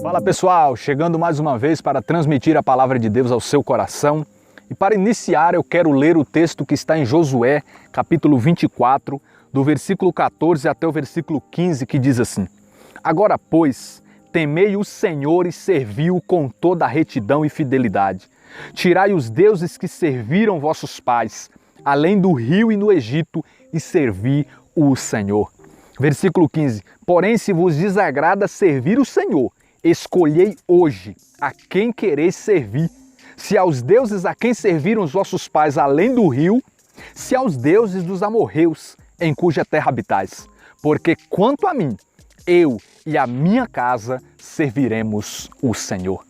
Fala pessoal, chegando mais uma vez para transmitir a palavra de Deus ao seu coração. E para iniciar eu quero ler o texto que está em Josué, capítulo 24, do versículo 14 até o versículo 15, que diz assim: Agora, pois, temei o Senhor e servi-o com toda a retidão e fidelidade. Tirai os deuses que serviram vossos pais, além do rio e no Egito, e servi o Senhor. Versículo 15. Porém, se vos desagrada servir o Senhor, escolhei hoje a quem quereis servir. Se aos deuses a quem serviram os vossos pais além do rio, se aos deuses dos amorreus, em cuja terra habitais. Porque quanto a mim, eu e a minha casa serviremos o Senhor.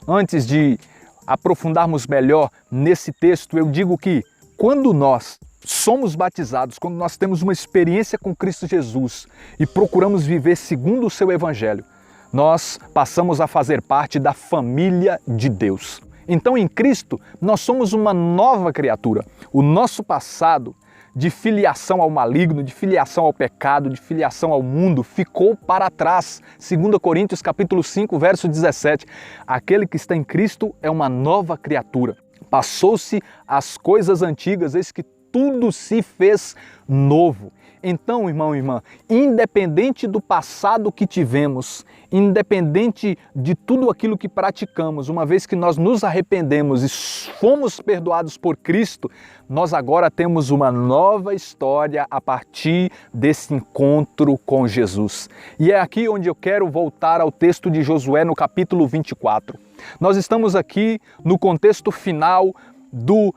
Antes de aprofundarmos melhor nesse texto, eu digo que quando nós somos batizados, quando nós temos uma experiência com Cristo Jesus e procuramos viver segundo o seu Evangelho, nós passamos a fazer parte da família de Deus. Então, em Cristo, nós somos uma nova criatura. O nosso passado de filiação ao maligno, de filiação ao pecado, de filiação ao mundo, ficou para trás. 2 Coríntios capítulo 5, verso 17. Aquele que está em Cristo é uma nova criatura. Passou-se as coisas antigas, eis que tudo se fez novo. Então, irmão e irmã, independente do passado que tivemos, independente de tudo aquilo que praticamos, uma vez que nós nos arrependemos e fomos perdoados por Cristo, nós agora temos uma nova história a partir desse encontro com Jesus. E é aqui onde eu quero voltar ao texto de Josué no capítulo 24. Nós estamos aqui no contexto final do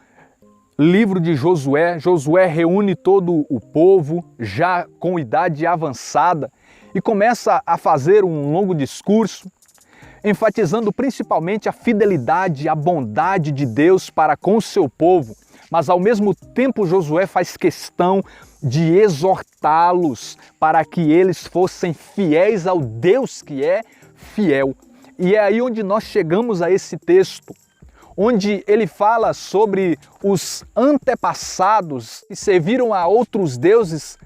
livro de Josué. Josué reúne todo o povo, já com idade avançada, e começa a fazer um longo discurso, enfatizando principalmente a fidelidade, a bondade de Deus para com o seu povo. Mas ao mesmo tempo Josué faz questão de exortá-los para que eles fossem fiéis ao Deus que é fiel. E é aí onde nós chegamos a esse texto, onde ele fala sobre os antepassados que serviram a outros deuses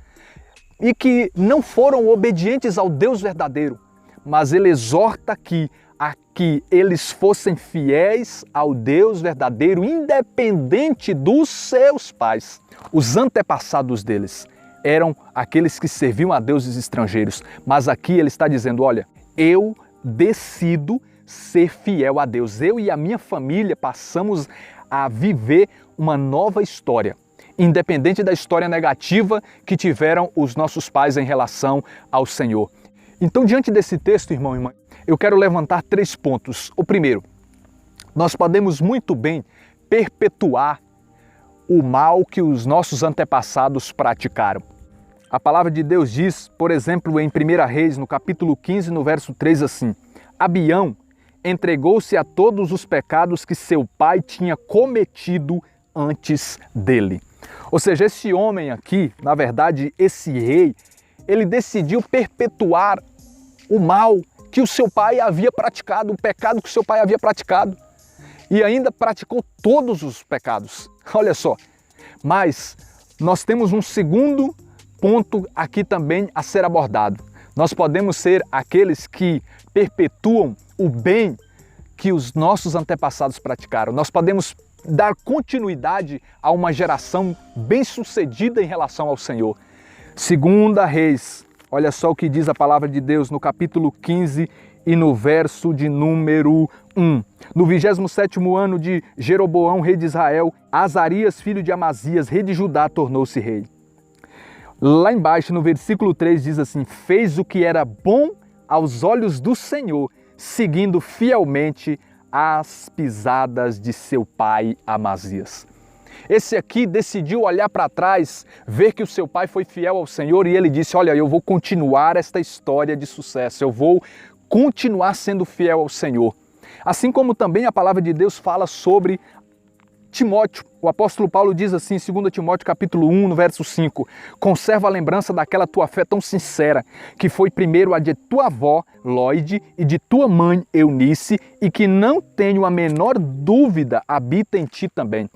e que não foram obedientes ao Deus verdadeiro, mas ele exorta aqui a que eles fossem fiéis ao Deus verdadeiro, independente dos seus pais. Os antepassados deles eram aqueles que serviam a deuses estrangeiros, mas aqui ele está dizendo, olha, eu decido ser fiel a Deus. Eu e a minha família passamos a viver uma nova história, independente da história negativa que tiveram os nossos pais em relação ao Senhor. Então, diante desse texto, irmão e irmã, eu quero levantar 3 pontos. O primeiro, nós podemos muito bem perpetuar o mal que os nossos antepassados praticaram. A palavra de Deus diz, por exemplo, em 1 Reis, no capítulo 15, no verso 3, assim: Abião entregou-se a todos os pecados que seu pai tinha cometido antes dele. Ou seja, esse homem aqui, na verdade, esse rei, ele decidiu perpetuar o mal que o seu pai havia praticado, o pecado que o seu pai havia praticado. E ainda praticou todos os pecados. Olha só. Mas nós temos um segundo ponto aqui também a ser abordado. Nós podemos ser aqueles que perpetuam o bem que os nossos antepassados praticaram. Nós podemos dar continuidade a uma geração bem-sucedida em relação ao Senhor. 2 Reis, olha só o que diz a palavra de Deus no capítulo 15 e no verso de número 1. No 27º ano de Jeroboão, rei de Israel, Azarias, filho de Amazias, rei de Judá, tornou-se rei. Lá embaixo, no versículo 3, diz assim: fez o que era bom aos olhos do Senhor, seguindo fielmente as pisadas de seu pai Amazias. Esse aqui decidiu olhar para trás, ver que o seu pai foi fiel ao Senhor e ele disse, olha, eu vou continuar esta história de sucesso, eu vou continuar sendo fiel ao Senhor. Assim como também a palavra de Deus fala sobre Timóteo. O apóstolo Paulo diz assim, 2 Timóteo capítulo 1, no verso 5, conserva a lembrança daquela tua fé tão sincera, que foi primeiro a de tua avó, Lóide, e de tua mãe, Eunice, e que não tenho a menor dúvida habita em ti também.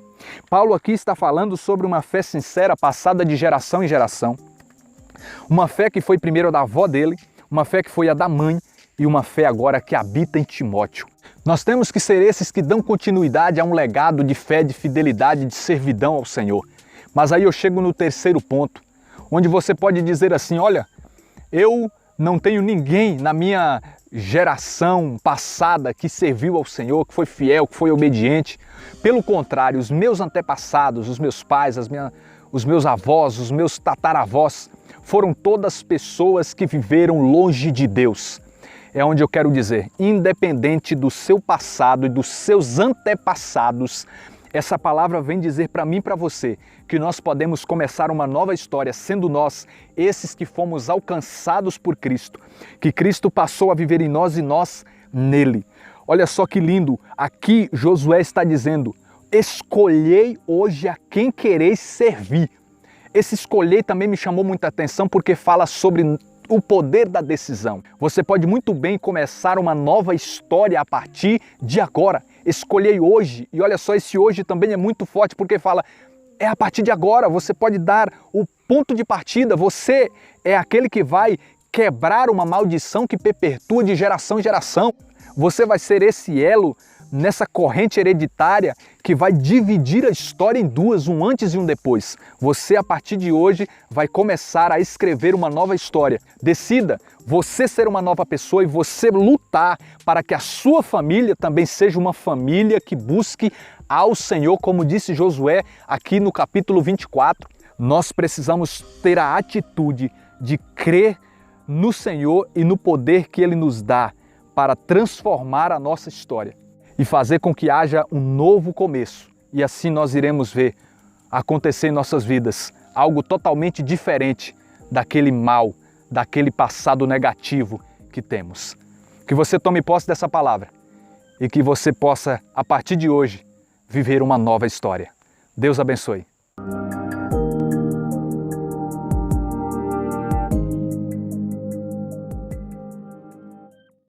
Paulo aqui está falando sobre uma fé sincera passada de geração em geração. Uma fé que foi primeiro a da avó dele, uma fé que foi a da mãe e uma fé agora que habita em Timóteo. Nós temos que ser esses que dão continuidade a um legado de fé, de fidelidade, de servidão ao Senhor. Mas aí eu chego no terceiro ponto, onde você pode dizer assim, olha, eu não tenho ninguém na minha geração passada que serviu ao Senhor, que foi fiel, que foi obediente. Pelo contrário, os meus antepassados, os meus pais, os meus avós, os meus tataravós, foram todas pessoas que viveram longe de Deus. É onde eu quero dizer, independente do seu passado e dos seus antepassados, essa palavra vem dizer para mim e para você que nós podemos começar uma nova história, sendo nós esses que fomos alcançados por Cristo, que Cristo passou a viver em nós e nós nele. Olha só que lindo, aqui Josué está dizendo, escolhei hoje a quem quereis servir. Esse escolher também me chamou muita atenção porque fala sobre o poder da decisão. Você pode muito bem começar uma nova história a partir de agora. Escolhei hoje, e olha só, esse hoje também é muito forte porque fala, é a partir de agora, você pode dar o ponto de partida, você é aquele que vai quebrar uma maldição que perpetua de geração em geração. Você vai ser esse elo nessa corrente hereditária que vai dividir a história em duas, um antes e um depois. Você, a partir de hoje, vai começar a escrever uma nova história. Decida você ser uma nova pessoa e você lutar para que a sua família também seja uma família que busque ao Senhor, como disse Josué aqui no capítulo 24. Nós precisamos ter a atitude de crer no Senhor e no poder que Ele nos dá para transformar a nossa história e fazer com que haja um novo começo. E assim nós iremos ver acontecer em nossas vidas algo totalmente diferente daquele mal, daquele passado negativo que temos. Que você tome posse dessa palavra e que você possa, a partir de hoje, viver uma nova história. Deus abençoe.